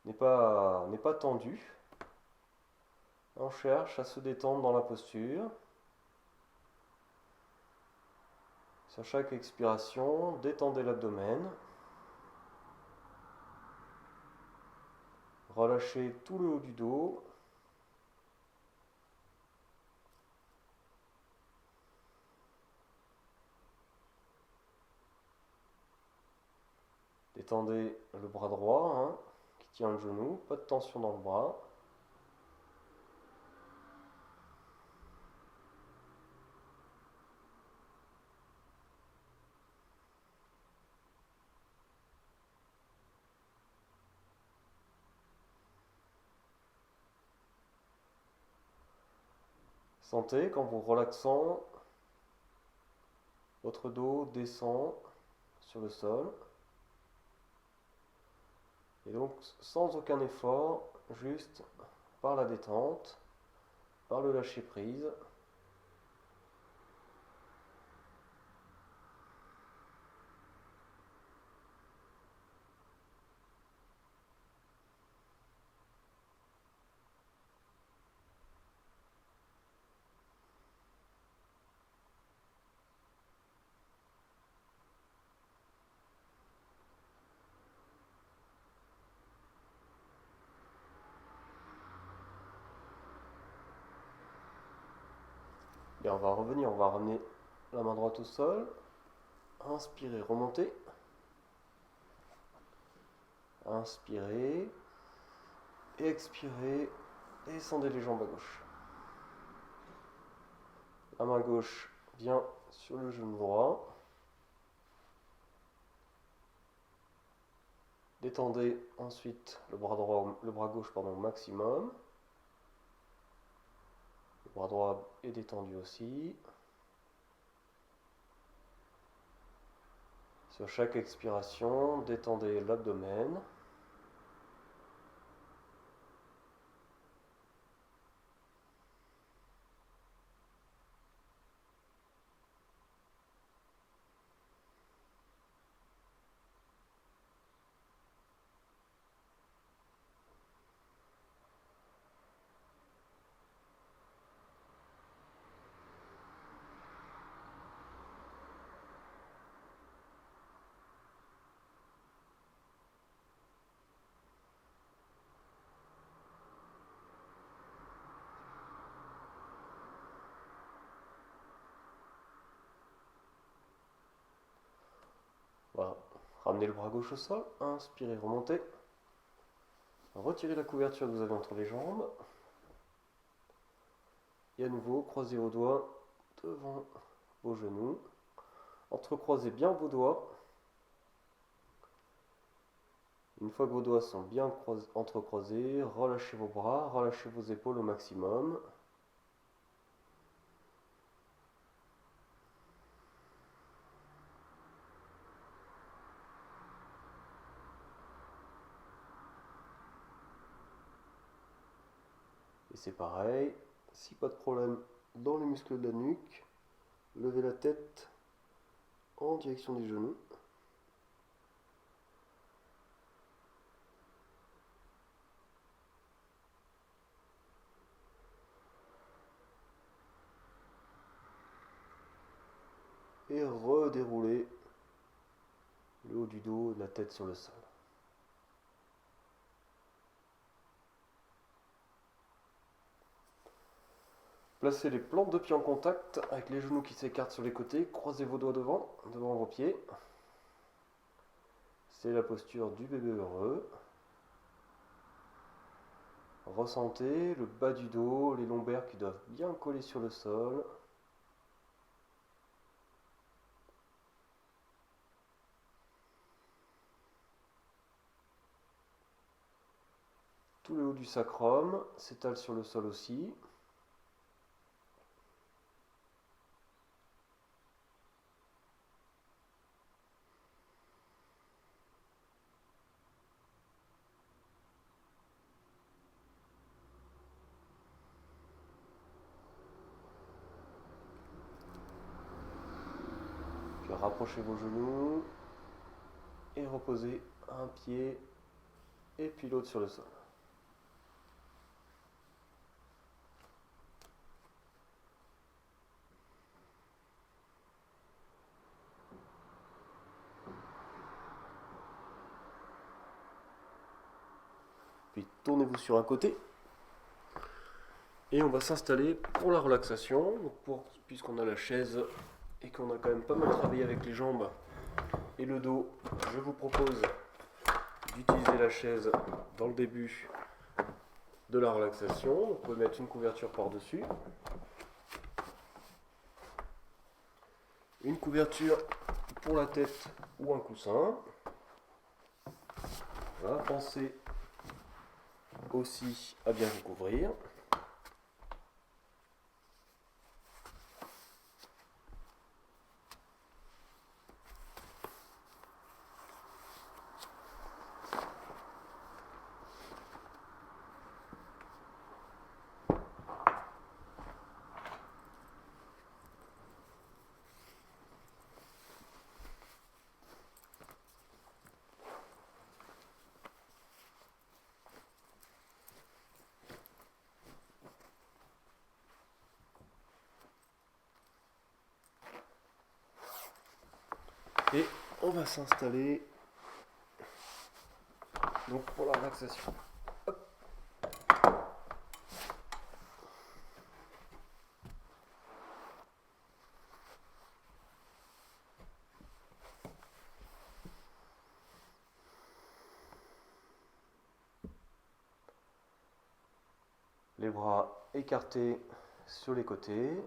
n'est pas tendu. On cherche à se détendre dans la posture. Sur chaque expiration, détendez l'abdomen. Relâchez tout le haut du dos. Détendez le bras droit qui tient le genou, pas de tension dans le bras. Sentez qu'en vous relaxant, votre dos descend sur le sol. Et donc sans aucun effort, juste par la détente, par le lâcher prise. Et on va revenir, on va ramener la main droite au sol. Inspirez, remontez. Inspirez. Et expirez. Descendez les jambes à gauche. La main gauche vient sur le genou droit. Détendez ensuite le bras gauche au maximum. Le bras droit est détendu aussi. Sur chaque expiration, détendez l'abdomen. Voilà. Ramenez le bras gauche au sol. Inspirez, remontez. Retirez la couverture que vous avez entre les jambes. Et à nouveau, croisez vos doigts devant vos genoux. Entrecroisez bien vos doigts. Une fois que vos doigts sont bien entrecroisés, relâchez vos bras, relâchez vos épaules au maximum. c'est pareil, si pas de problème dans les muscles de la nuque, levez la tête en direction des genoux. Et redéroulez le haut du dos, la tête sur le sol. Placez les plantes de pied en contact avec les genoux qui s'écartent sur les côtés. Croisez vos doigts devant vos pieds. C'est la posture du bébé heureux. Ressentez le bas du dos, les lombaires qui doivent bien coller sur le sol. Tout le haut du sacrum s'étale sur le sol aussi. Puis rapprochez vos genoux et reposez un pied et puis l'autre sur le sol. Puis tournez-vous sur un côté et on va s'installer pour la relaxation. Donc puisqu'on a la chaise et qu'on a quand même pas mal travaillé avec les jambes et le dos, je vous propose d'utiliser la chaise dans le début de la relaxation. Vous pouvez mettre une couverture par-dessus. Une couverture pour la tête ou un coussin. Voilà, pensez aussi à bien vous couvrir. Et on va s'installer donc pour la relaxation. Hop. Les bras écartés sur les côtés.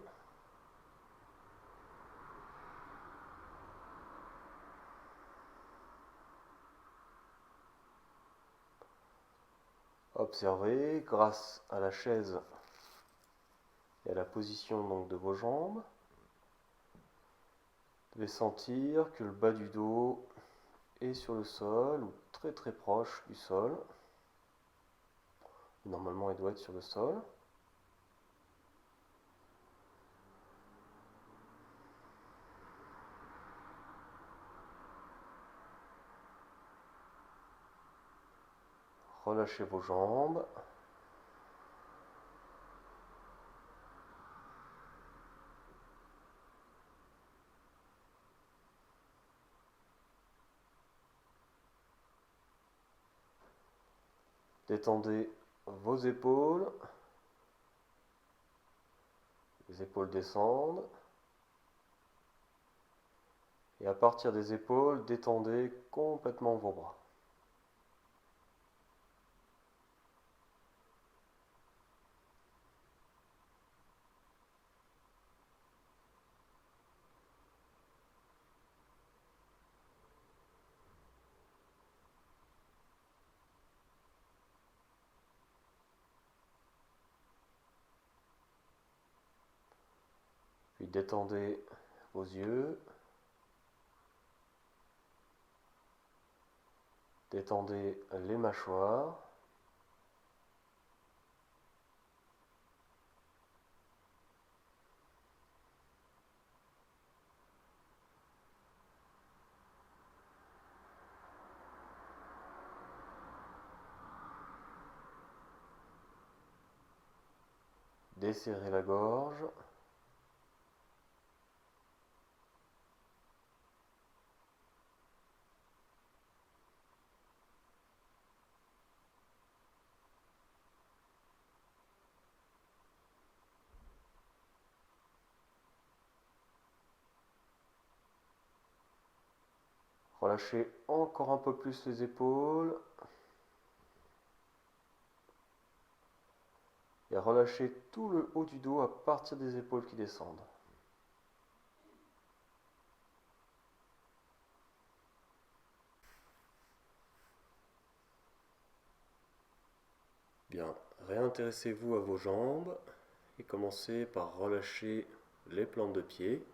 Observez grâce à la chaise et à la position donc de vos jambes. Vous devez sentir que le bas du dos est sur le sol ou très très proche du sol. Normalement, il doit être sur le sol. Relâchez vos jambes. Détendez vos épaules. Les épaules descendent. Et à partir des épaules, détendez complètement vos bras. Puis détendez vos yeux. Détendez les mâchoires. desserrez la gorge. Relâchez encore un peu plus les épaules. Et relâchez tout le haut du dos à partir des épaules qui descendent. Bien, réintéressez-vous à vos jambes et commencez par relâcher les plantes de pied.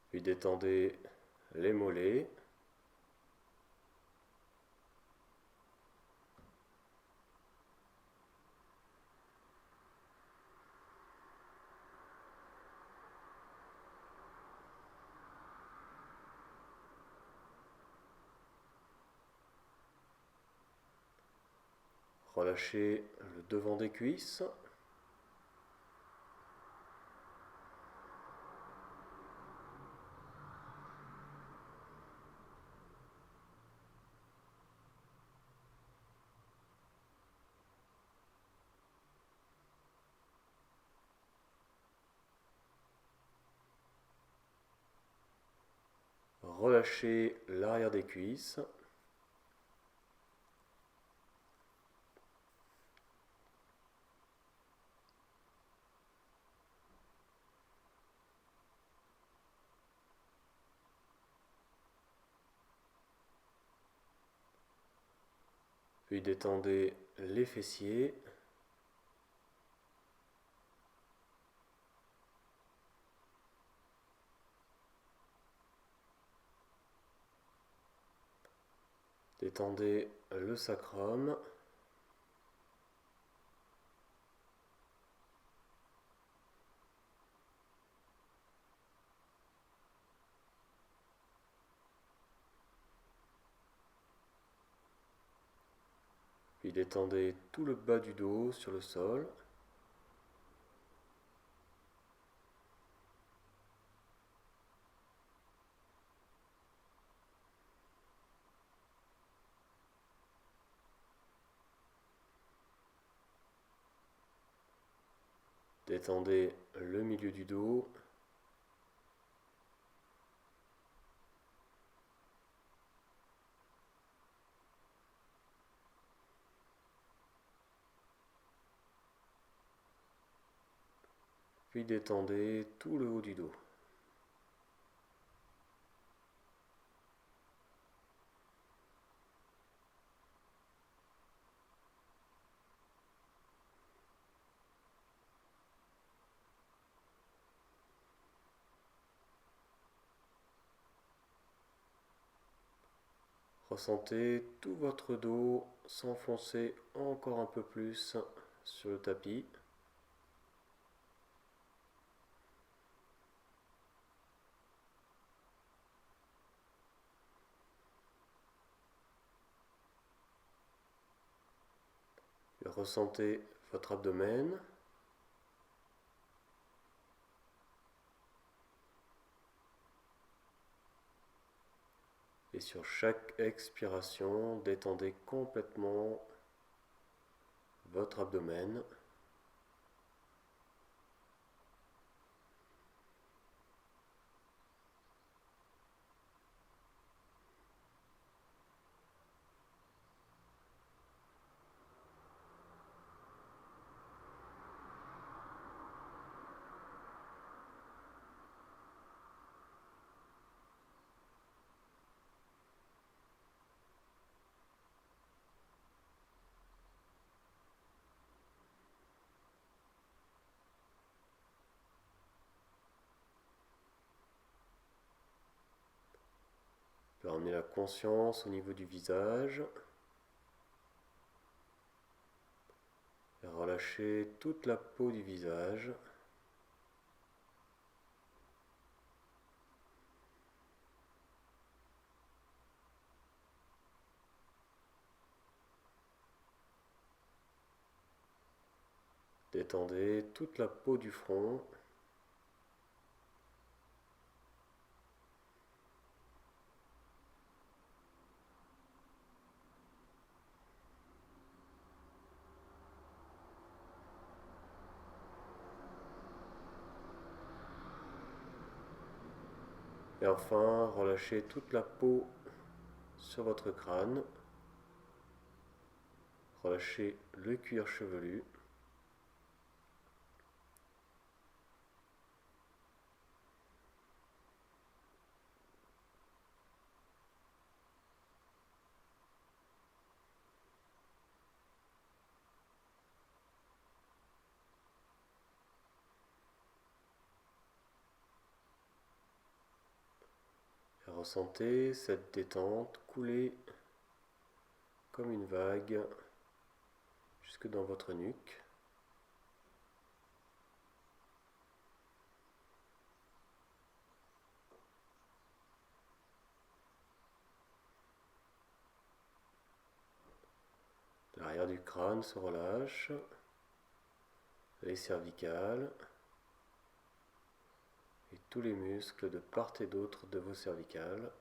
Puis détendez les mollets. Relâchez le devant des cuisses. Relâchez l'arrière des cuisses. Puis détendez les fessiers. Détendez le sacrum. Puis détendez tout le bas du dos sur le sol. Détendez le milieu du dos. Puis détendez tout le haut du dos. Ressentez tout votre dos s'enfoncer encore un peu plus sur le tapis. Puis ressentez votre abdomen. Et sur chaque expiration, détendez complètement votre abdomen. Puis ramenez la conscience au niveau du visage. Et relâchez toute la peau du visage. Détendez toute la peau du front. Et enfin, relâchez toute la peau sur votre crâne. Relâchez le cuir chevelu. Et ressentez cette détente couler comme une vague jusque dans votre nuque. L'arrière du crâne se relâche, les cervicales et tous les muscles de part et d'autre de vos cervicales.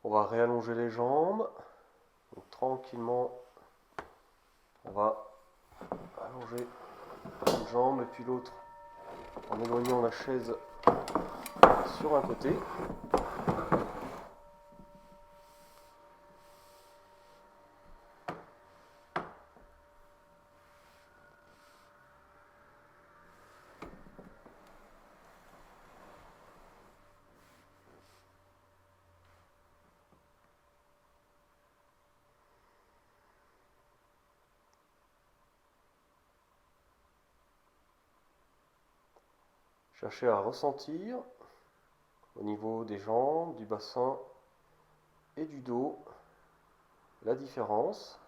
On va réallonger les jambes. Donc, tranquillement, on va allonger une jambe et puis l'autre en éloignant la chaise sur un côté. Cherchez à ressentir au niveau des jambes, du bassin et du dos la différence.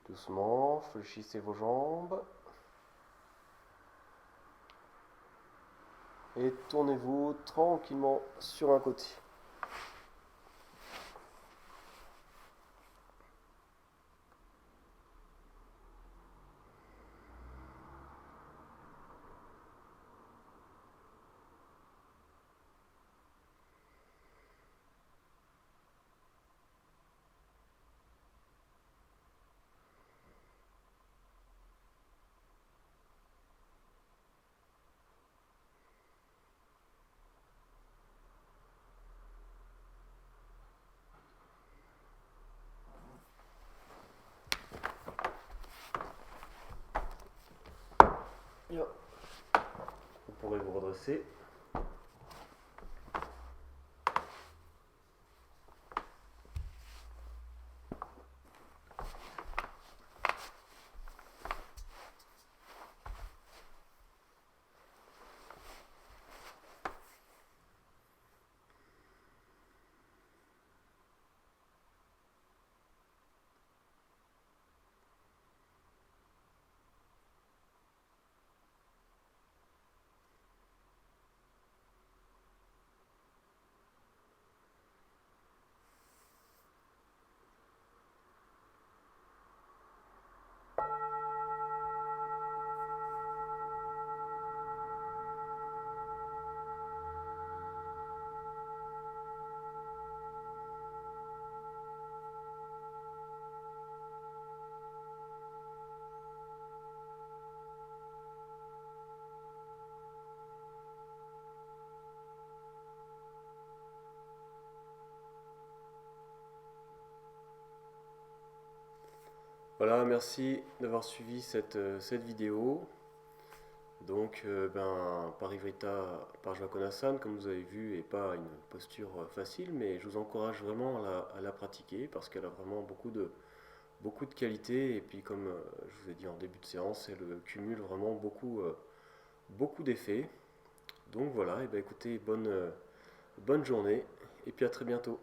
Doucement, fléchissez vos jambes et tournez-vous tranquillement sur un côté. Bien. Vous pourrez vous redresser. Voilà, merci d'avoir suivi cette vidéo. Donc, Parivrita par Joaquin Hassan, comme vous avez vu, n'est pas une posture facile, mais je vous encourage vraiment à la pratiquer parce qu'elle a vraiment beaucoup de qualités. Et puis, comme je vous ai dit en début de séance, elle cumule vraiment beaucoup d'effets. Donc voilà, et ben écoutez, bonne journée et puis à très bientôt.